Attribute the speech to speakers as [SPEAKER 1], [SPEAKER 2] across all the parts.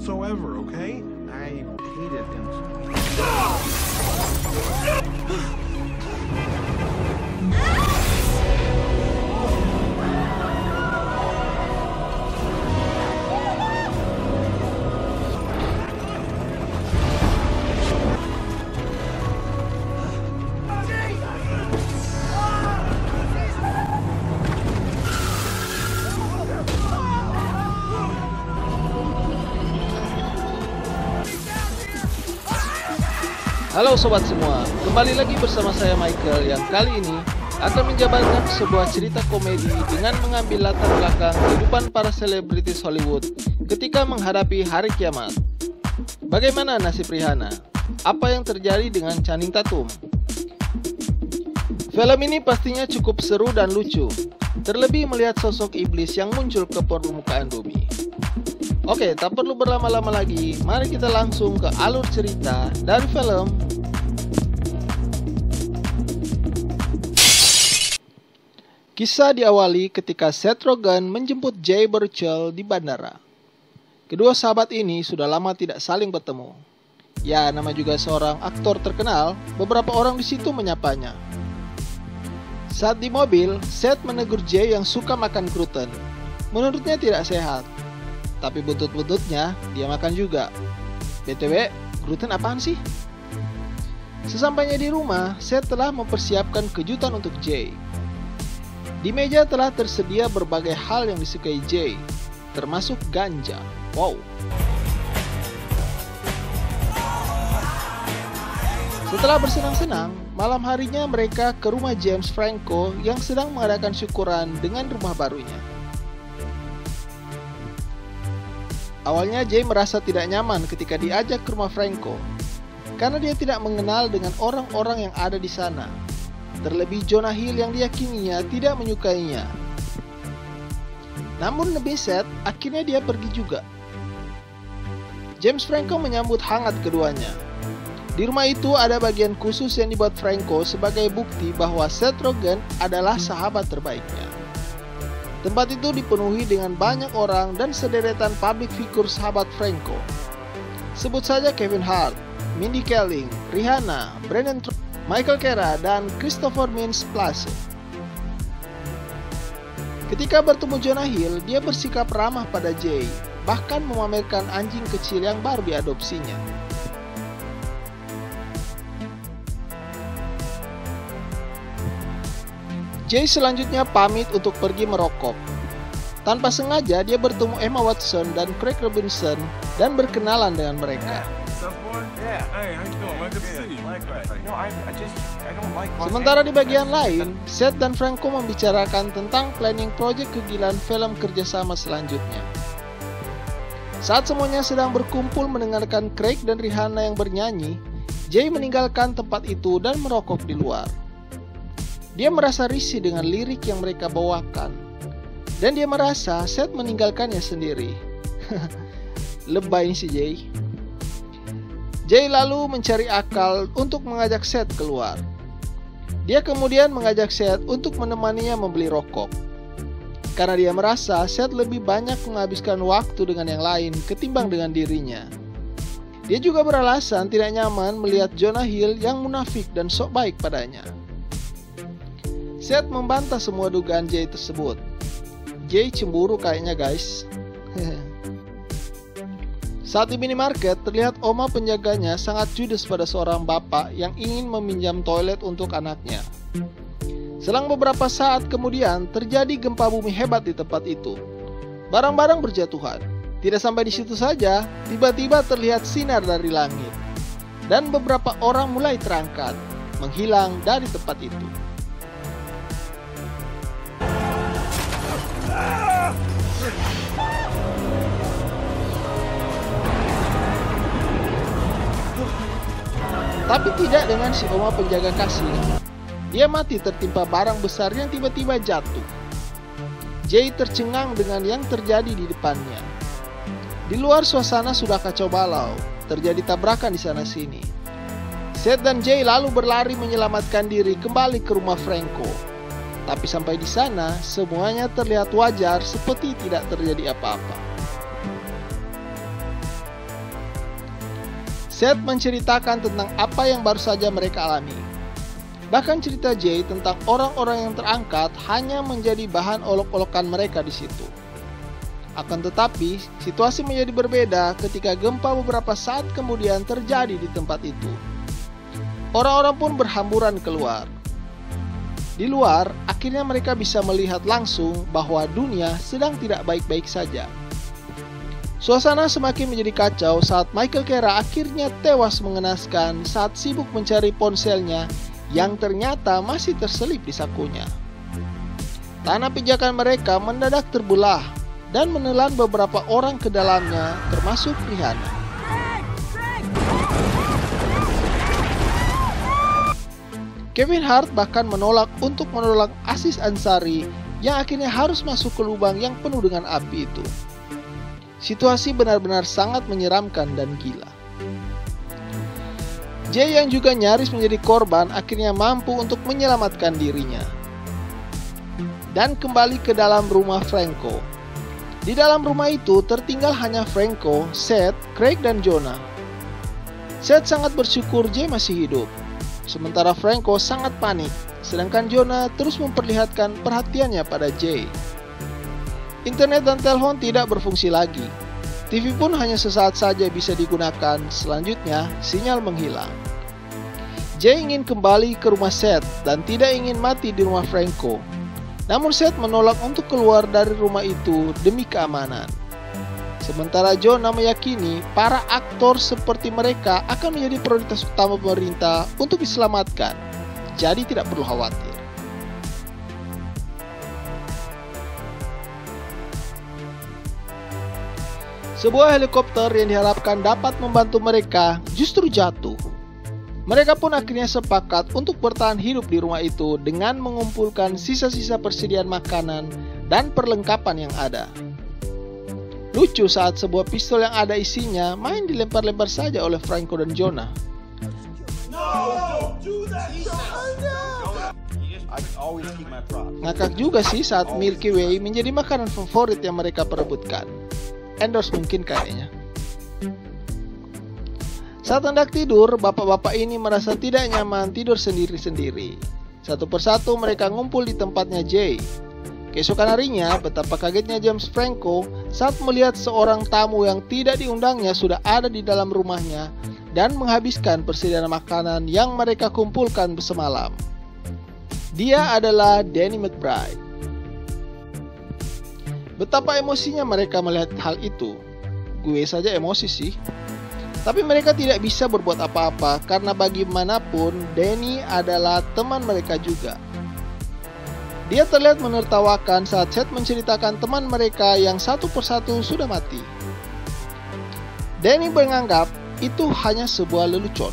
[SPEAKER 1] whatsoever, okay?
[SPEAKER 2] I hate it.
[SPEAKER 3] Halo sobat semua, kembali lagi bersama saya Michael yang kali ini akan menjabarkan sebuah cerita komedi dengan mengambil latar belakang kehidupan para selebritis Hollywood ketika menghadapi hari kiamat. Bagaimana nasib Rihanna? Apa yang terjadi dengan Channing Tatum? Film ini pastinya cukup seru dan lucu, terlebih melihat sosok iblis yang muncul ke permukaan bumi. Oke, tak perlu berlama-lama lagi, mari kita langsung ke alur cerita dari film. Kisah diawali ketika Seth Rogen menjemput Jay Baruchel di bandara. Kedua sahabat ini sudah lama tidak saling bertemu. Ya, nama juga seorang aktor terkenal, beberapa orang di situ menyapanya. Saat di mobil, Seth menegur Jay yang suka makan gluten. Menurutnya tidak sehat. Tapi butut-bututnya dia makan juga. BTW, gluten apaan sih? Sesampainya di rumah, Seth telah mempersiapkan kejutan untuk Jay. Di meja telah tersedia berbagai hal yang disukai Jay, termasuk ganja. Wow. Setelah bersenang-senang, malam harinya mereka ke rumah James Franco yang sedang mengadakan syukuran dengan rumah barunya. Awalnya Jay merasa tidak nyaman ketika diajak ke rumah Franco, karena dia tidak mengenal dengan orang-orang yang ada di sana. Terlebih Jonah Hill yang diyakininya tidak menyukainya. Namun demi Seth, akhirnya dia pergi juga. James Franco menyambut hangat keduanya. Di rumah itu ada bagian khusus yang dibuat Franco sebagai bukti bahwa Seth Rogen adalah sahabat terbaiknya. Tempat itu dipenuhi dengan banyak orang dan sederetan public figure sahabat Franco. Sebut saja Kevin Hart, Mindy Kaling, Rihanna, Brandon Trump, Michael Cera, dan Christopher Mintz-Plasse. Ketika bertemu Jonah Hill, dia bersikap ramah pada Jay, bahkan memamerkan anjing kecil yang baru diadopsinya. Jay selanjutnya pamit untuk pergi merokok. Tanpa sengaja dia bertemu Emma Watson dan Craig Robinson dan berkenalan dengan mereka. Sementara di bagian lain, Seth dan Franco membicarakan tentang planning proyek kegilaan film kerjasama selanjutnya. Saat semuanya sedang berkumpul mendengarkan Craig dan Rihanna yang bernyanyi, Jay meninggalkan tempat itu dan merokok di luar. Dia merasa risih dengan lirik yang mereka bawakan, dan dia merasa Seth meninggalkannya sendiri. Lebay si Jay. Jay lalu mencari akal untuk mengajak Seth keluar. Dia kemudian mengajak Seth untuk menemaninya membeli rokok. Karena dia merasa Seth lebih banyak menghabiskan waktu dengan yang lain ketimbang dengan dirinya. Dia juga beralasan tidak nyaman melihat Jonah Hill yang munafik dan sok baik padanya. Seth membantah semua dugaan Jay tersebut. Jay cemburu kayaknya guys. Saat di minimarket, terlihat oma penjaganya sangat judes pada seorang bapak yang ingin meminjam toilet untuk anaknya. Selang beberapa saat kemudian, terjadi gempa bumi hebat di tempat itu. Barang-barang berjatuhan. Tidak sampai di situ saja, tiba-tiba terlihat sinar dari langit. Dan beberapa orang mulai terangkat, menghilang dari tempat itu. Tapi tidak dengan si oma penjaga kasih. Dia mati tertimpa barang besar yang tiba-tiba jatuh. Jay tercengang dengan yang terjadi di depannya. Di luar suasana sudah kacau balau, terjadi tabrakan di sana-sini. Seth dan Jay lalu berlari menyelamatkan diri kembali ke rumah Franco. Tapi sampai di sana, semuanya terlihat wajar seperti tidak terjadi apa-apa. Seth menceritakan tentang apa yang baru saja mereka alami. Bahkan cerita Jay tentang orang-orang yang terangkat hanya menjadi bahan olok-olokan mereka di situ. Akan tetapi, situasi menjadi berbeda ketika gempa beberapa saat kemudian terjadi di tempat itu. Orang-orang pun berhamburan keluar. Di luar, akhirnya mereka bisa melihat langsung bahwa dunia sedang tidak baik-baik saja. Suasana semakin menjadi kacau saat Michael Kera akhirnya tewas mengenaskan saat sibuk mencari ponselnya yang ternyata masih terselip di sakunya. Tanah pijakan mereka mendadak terbelah dan menelan beberapa orang ke dalamnya, termasuk Rihanna. Kevin Hart bahkan menolak untuk menolong Aziz Ansari yang akhirnya harus masuk ke lubang yang penuh dengan api itu. Situasi benar-benar sangat menyeramkan dan gila. Jay yang juga nyaris menjadi korban akhirnya mampu untuk menyelamatkan dirinya dan kembali ke dalam rumah Franco. Di dalam rumah itu tertinggal hanya Franco, Seth, Craig, dan Jonah. Seth sangat bersyukur Jay masih hidup, sementara Franco sangat panik, sedangkan Jonah terus memperlihatkan perhatiannya pada Jay. Internet dan telepon tidak berfungsi lagi. TV pun hanya sesaat saja bisa digunakan, selanjutnya sinyal menghilang. Jay ingin kembali ke rumah Seth dan tidak ingin mati di rumah Franco. Namun Seth menolak untuk keluar dari rumah itu demi keamanan. Sementara Jonah meyakini para aktor seperti mereka akan menjadi prioritas utama pemerintah untuk diselamatkan. Jadi tidak perlu khawatir. Sebuah helikopter yang diharapkan dapat membantu mereka justru jatuh. Mereka pun akhirnya sepakat untuk bertahan hidup di rumah itu dengan mengumpulkan sisa-sisa persediaan makanan dan perlengkapan yang ada. Lucu saat sebuah pistol yang ada isinya main dilempar-lempar saja oleh Franco dan Jonah. Ngakak juga sih saat Milky Way menjadi makanan favorit yang mereka perebutkan. Endorse mungkin kayaknya. Saat hendak tidur, bapak-bapak ini merasa tidak nyaman tidur sendiri-sendiri. Satu persatu mereka ngumpul di tempatnya Jay. Keesokan harinya, betapa kagetnya James Franco saat melihat seorang tamu yang tidak diundangnya sudah ada di dalam rumahnya dan menghabiskan persediaan makanan yang mereka kumpulkan semalam. Dia adalah Danny McBride. Betapa emosinya mereka melihat hal itu. Gue saja emosi sih. Tapi mereka tidak bisa berbuat apa-apa karena bagaimanapun Danny adalah teman mereka juga. Dia terlihat menertawakan saat Seth menceritakan teman mereka yang satu persatu sudah mati. Danny menganggap itu hanya sebuah lelucon.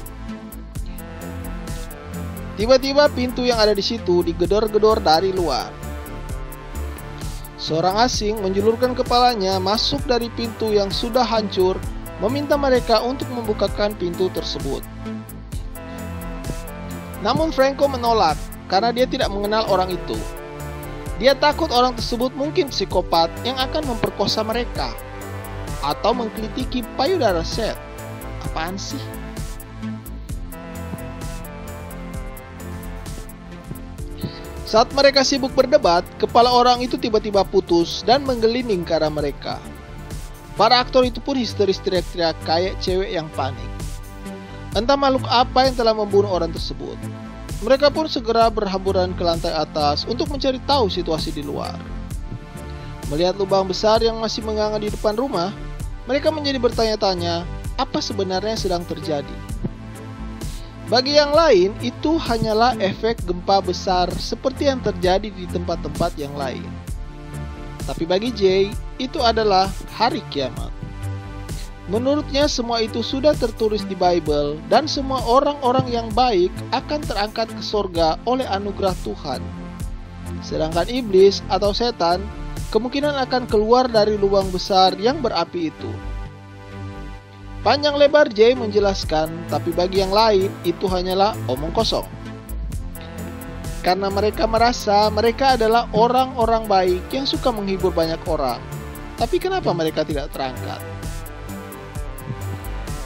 [SPEAKER 3] Tiba-tiba pintu yang ada di situ digedor-gedor dari luar. Seorang asing menjulurkan kepalanya masuk dari pintu yang sudah hancur, meminta mereka untuk membukakan pintu tersebut. Namun Franco menolak karena dia tidak mengenal orang itu. Dia takut orang tersebut mungkin psikopat yang akan memperkosa mereka atau mengkritiki payudara Seth. Apaan sih? Saat mereka sibuk berdebat, kepala orang itu tiba-tiba putus dan menggelinding ke arah mereka. Para aktor itu pun histeris teriak-teriak kayak cewek yang panik. Entah makhluk apa yang telah membunuh orang tersebut. Mereka pun segera berhamburan ke lantai atas untuk mencari tahu situasi di luar. Melihat lubang besar yang masih menganga di depan rumah, mereka menjadi bertanya-tanya apa sebenarnya sedang terjadi. Bagi yang lain, itu hanyalah efek gempa besar seperti yang terjadi di tempat-tempat yang lain. Tapi bagi Jay, itu adalah hari kiamat. Menurutnya semua itu sudah tertulis di Bible dan semua orang-orang yang baik akan terangkat ke surga oleh anugerah Tuhan. Sedangkan iblis atau setan kemungkinan akan keluar dari lubang besar yang berapi itu. Panjang lebar Jay menjelaskan, tapi bagi yang lain itu hanyalah omong kosong. Karena mereka merasa mereka adalah orang-orang baik yang suka menghibur banyak orang. Tapi kenapa mereka tidak terangkat?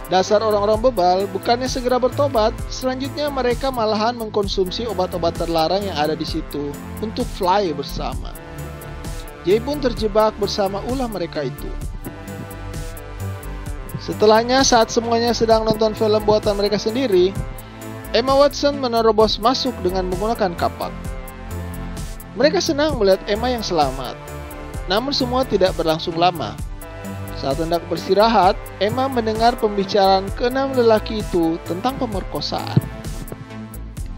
[SPEAKER 3] Dasar orang-orang bebal, bukannya segera bertobat, selanjutnya mereka malahan mengkonsumsi obat-obat terlarang yang ada di situ untuk fly bersama. Jay pun terjebak bersama ulah mereka itu. Setelahnya, saat semuanya sedang nonton film buatan mereka sendiri, Emma Watson menerobos masuk dengan menggunakan kapak. Mereka senang melihat Emma yang selamat, namun semua tidak berlangsung lama. Saat hendak beristirahat, Emma mendengar pembicaraan keenam lelaki itu tentang pemerkosaan.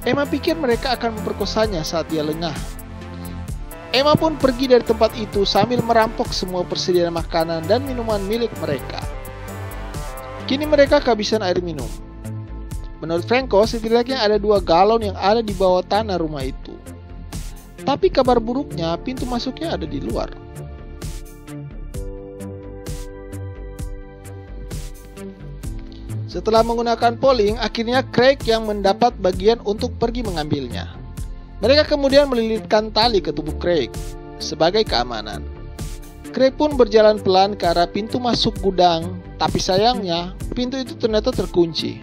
[SPEAKER 3] Emma pikir mereka akan memperkosanya saat dia lengah. Emma pun pergi dari tempat itu sambil merampok semua persediaan makanan dan minuman milik mereka. Kini mereka kehabisan air minum. Menurut Franco, setidaknya ada 2 galon yang ada di bawah tanah rumah itu. Tapi kabar buruknya, pintu masuknya ada di luar. Setelah menggunakan polling, akhirnya Craig yang mendapat bagian untuk pergi mengambilnya. Mereka kemudian melilitkan tali ke tubuh Craig sebagai keamanan. Craig pun berjalan pelan ke arah pintu masuk gudang, tapi sayangnya pintu itu ternyata terkunci.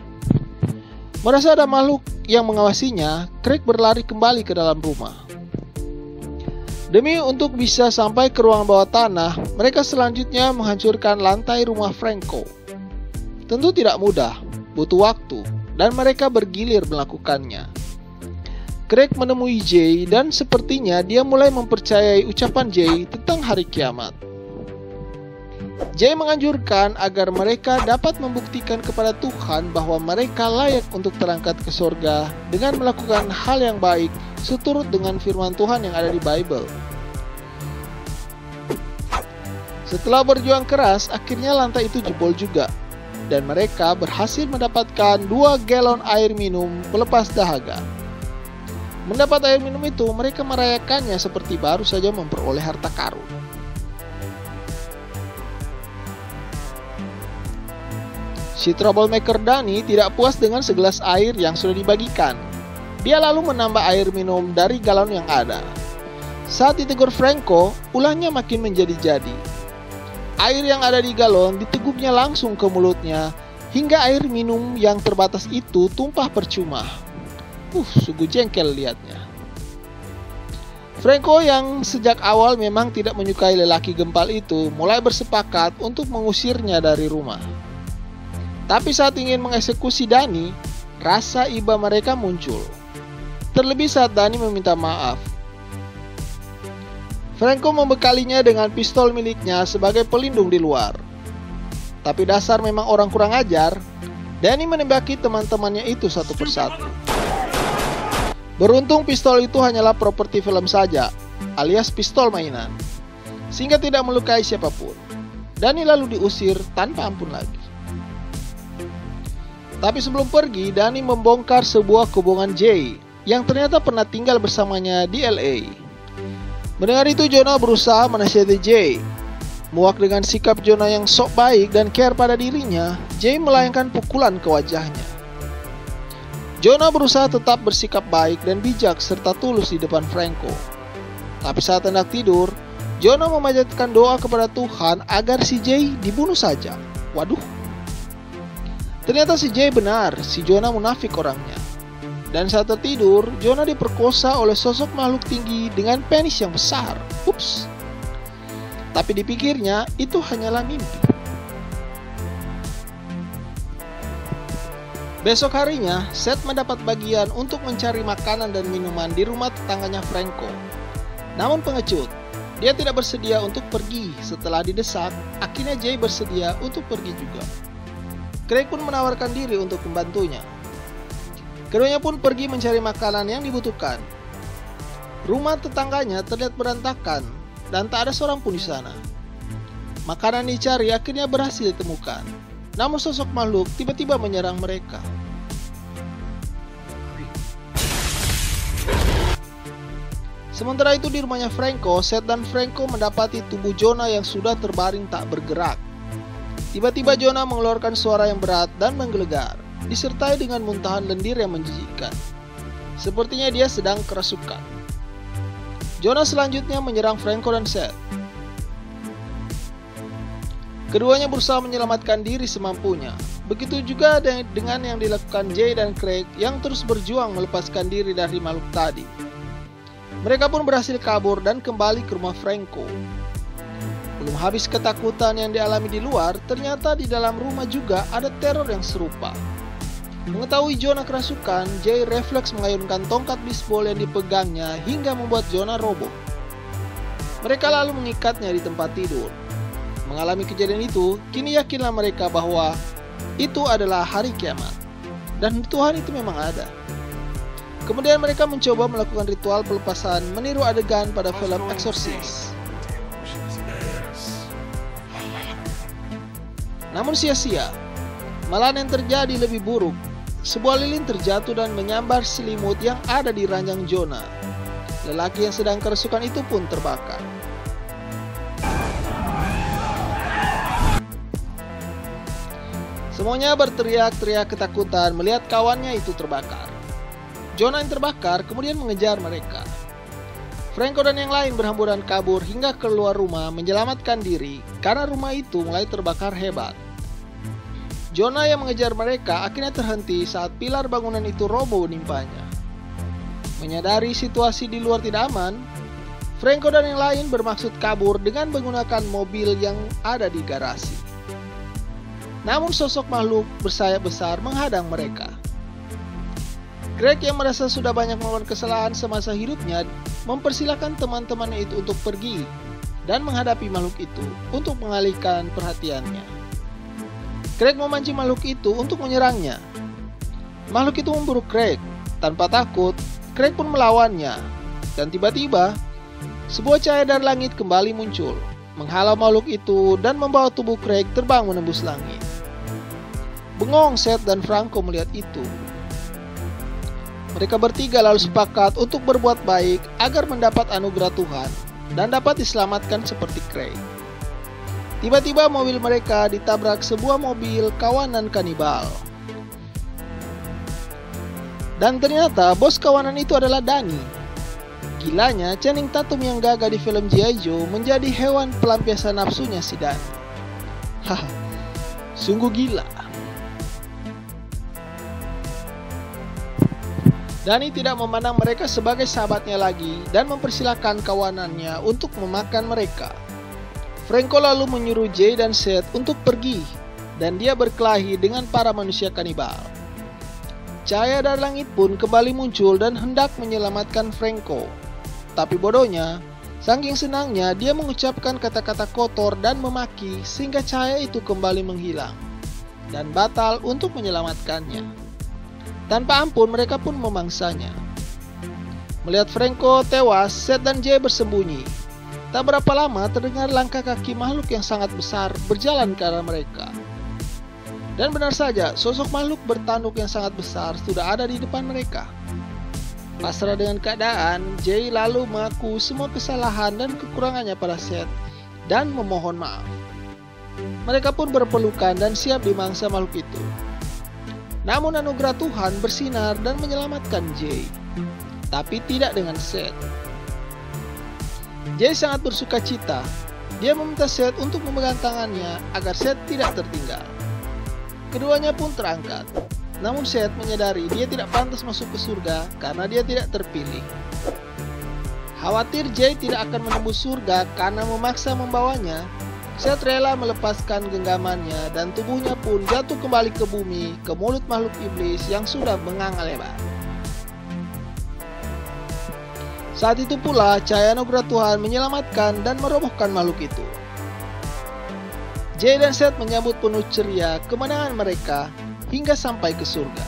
[SPEAKER 3] Merasa ada makhluk yang mengawasinya, Craig berlari kembali ke dalam rumah. Demi untuk bisa sampai ke ruang bawah tanah, mereka selanjutnya menghancurkan lantai rumah Franco. Tentu tidak mudah, butuh waktu, dan mereka bergilir melakukannya. Craig menemui Jay dan sepertinya dia mulai mempercayai ucapan Jay tentang hari kiamat. Jay menganjurkan agar mereka dapat membuktikan kepada Tuhan bahwa mereka layak untuk terangkat ke surga dengan melakukan hal yang baik seturut dengan firman Tuhan yang ada di Bible. Setelah berjuang keras, akhirnya lantai itu jebol juga. Dan mereka berhasil mendapatkan 2 galon air minum pelepas dahaga. Mendapat air minum itu, mereka merayakannya seperti baru saja memperoleh harta karun. Si troublemaker Danny tidak puas dengan segelas air yang sudah dibagikan. Dia lalu menambah air minum dari galon yang ada. Saat ditegur Franco, ulahnya makin menjadi-jadi. Air yang ada di galon diteguknya langsung ke mulutnya, hingga air minum yang terbatas itu tumpah percuma. Sungguh jengkel lihatnya. Franco yang sejak awal memang tidak menyukai lelaki gempal itu, mulai bersepakat untuk mengusirnya dari rumah. Tapi saat ingin mengeksekusi Danny, rasa iba mereka muncul. Terlebih saat Danny meminta maaf. Franco membekalinya dengan pistol miliknya sebagai pelindung di luar. Tapi dasar memang orang kurang ajar, Danny menembaki teman-temannya itu satu persatu. Beruntung pistol itu hanyalah properti film saja, alias pistol mainan, sehingga tidak melukai siapapun. Danny lalu diusir tanpa ampun lagi. Tapi sebelum pergi, Danny membongkar sebuah kebohongan Jay yang ternyata pernah tinggal bersamanya di LA. Mendengar itu, Jonah berusaha menasihati Jay. Muak dengan sikap Jonah yang sok baik dan care pada dirinya, Jay melayangkan pukulan ke wajahnya. Jonah berusaha tetap bersikap baik dan bijak serta tulus di depan Franco. Tapi saat hendak tidur, Jonah memanjatkan doa kepada Tuhan agar si Jay dibunuh saja. Waduh. Ternyata si Jay benar, si Jonah munafik orangnya. Dan saat tertidur, Jonah diperkosa oleh sosok makhluk tinggi dengan penis yang besar. Ups. Tapi dipikirnya, itu hanyalah mimpi. Besok harinya, Seth mendapat bagian untuk mencari makanan dan minuman di rumah tetangganya Franco. Namun pengecut, dia tidak bersedia untuk pergi. Setelah didesak, akhirnya Jay bersedia untuk pergi juga. Craig pun menawarkan diri untuk membantunya. Keduanya pun pergi mencari makanan yang dibutuhkan. Rumah tetangganya terlihat berantakan dan tak ada seorang pun di sana. Makanan dicari akhirnya berhasil ditemukan. Namun sosok makhluk tiba-tiba menyerang mereka. Sementara itu di rumahnya Franco, Seth dan Franco mendapati tubuh Jonah yang sudah terbaring tak bergerak. Tiba-tiba Jonah mengeluarkan suara yang berat dan menggelegar, disertai dengan muntahan lendir yang menjijikkan. Sepertinya dia sedang kerasukan. Jonah selanjutnya menyerang Franco dan Seth. Keduanya berusaha menyelamatkan diri semampunya. Begitu juga dengan yang dilakukan Jay dan Craig yang terus berjuang melepaskan diri dari makhluk tadi. Mereka pun berhasil kabur dan kembali ke rumah Franco. Belum habis ketakutan yang dialami di luar, ternyata di dalam rumah juga ada teror yang serupa. Mengetahui Jonah kerasukan, Jay refleks mengayunkan tongkat bisbol yang dipegangnya hingga membuat Jonah roboh. Mereka lalu mengikatnya di tempat tidur. Mengalami kejadian itu, kini yakinlah mereka bahwa itu adalah hari kiamat. Dan Tuhan itu memang ada. Kemudian mereka mencoba melakukan ritual pelepasan meniru adegan pada film Exorcist. Namun sia-sia. Malahan yang terjadi lebih buruk. Sebuah lilin terjatuh dan menyambar selimut yang ada di ranjang Jonah. Lelaki yang sedang kerasukan itu pun terbakar. Semuanya berteriak-teriak ketakutan melihat kawannya itu terbakar. Jonah yang terbakar kemudian mengejar mereka. Franco dan yang lain berhamburan kabur hingga keluar rumah menyelamatkan diri karena rumah itu mulai terbakar hebat. Jonah yang mengejar mereka akhirnya terhenti saat pilar bangunan itu roboh menimpanya. Menyadari situasi di luar tidak aman, Franco dan yang lain bermaksud kabur dengan menggunakan mobil yang ada di garasi. Namun sosok makhluk bersayap besar menghadang mereka. Craig yang merasa sudah banyak melakukan kesalahan semasa hidupnya mempersilahkan teman-temannya itu untuk pergi dan menghadapi makhluk itu untuk mengalihkan perhatiannya. Craig memancing makhluk itu untuk menyerangnya. Makhluk itu memburu Craig. Tanpa takut, Craig pun melawannya. Dan tiba-tiba, sebuah cahaya dari langit kembali muncul, menghalau makhluk itu dan membawa tubuh Craig terbang menembus langit. Bengong Seth dan Franco melihat itu. Mereka bertiga lalu sepakat untuk berbuat baik agar mendapat anugerah Tuhan dan dapat diselamatkan seperti Craig. Tiba-tiba mobil mereka ditabrak sebuah mobil kawanan kanibal. Dan ternyata bos kawanan itu adalah Danny. Gilanya, Channing Tatum yang gagah di film G.I. Joe menjadi hewan pelampiasan nafsunya si Danny. Haha, sungguh gila. Danny tidak memandang mereka sebagai sahabatnya lagi dan mempersilahkan kawanannya untuk memakan mereka. Franco lalu menyuruh Jay dan Seth untuk pergi dan dia berkelahi dengan para manusia kanibal. Cahaya dari langit pun kembali muncul dan hendak menyelamatkan Franco. Tapi bodohnya, saking senangnya dia mengucapkan kata-kata kotor dan memaki sehingga cahaya itu kembali menghilang dan batal untuk menyelamatkannya. Tanpa ampun mereka pun memangsanya. Melihat Franco tewas, Seth dan Jay bersembunyi. Tak berapa lama terdengar langkah kaki makhluk yang sangat besar berjalan ke arah mereka. Dan benar saja, sosok makhluk bertanduk yang sangat besar sudah ada di depan mereka. Pasrah dengan keadaan, Jay lalu mengaku semua kesalahan dan kekurangannya pada Seth dan memohon maaf. Mereka pun berpelukan dan siap dimangsa makhluk itu. Namun anugerah Tuhan bersinar dan menyelamatkan Jay, tapi tidak dengan Seth. Jay sangat bersuka cita. Dia meminta Seth untuk memegang tangannya agar Seth tidak tertinggal. Keduanya pun terangkat. Namun Seth menyadari dia tidak pantas masuk ke surga karena dia tidak terpilih. Khawatir Jay tidak akan menembus surga karena memaksa membawanya, Seth rela melepaskan genggamannya dan tubuhnya pun jatuh kembali ke bumi, ke mulut makhluk iblis yang sudah menganga lebar. Saat itu pula cahaya anugerah Tuhan menyelamatkan dan merobohkan makhluk itu. Jay dan Seth menyambut penuh ceria kemenangan mereka hingga sampai ke surga.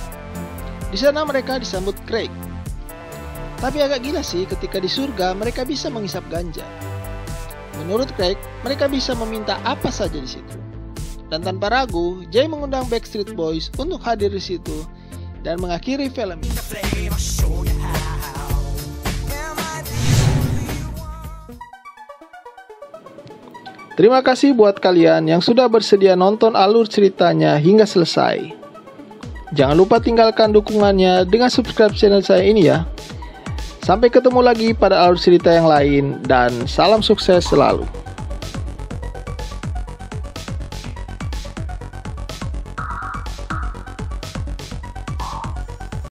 [SPEAKER 3] Di sana mereka disambut Craig. Tapi agak gila sih ketika di surga mereka bisa menghisap ganja. Menurut Craig, mereka bisa meminta apa saja di situ. Dan tanpa ragu, Jay mengundang Backstreet Boys untuk hadir di situ dan mengakhiri film ini. Terima kasih buat kalian yang sudah bersedia nonton alur ceritanya hingga selesai. Jangan lupa tinggalkan dukungannya dengan subscribe channel saya ini ya. Sampai ketemu lagi pada alur cerita yang lain dan salam sukses selalu.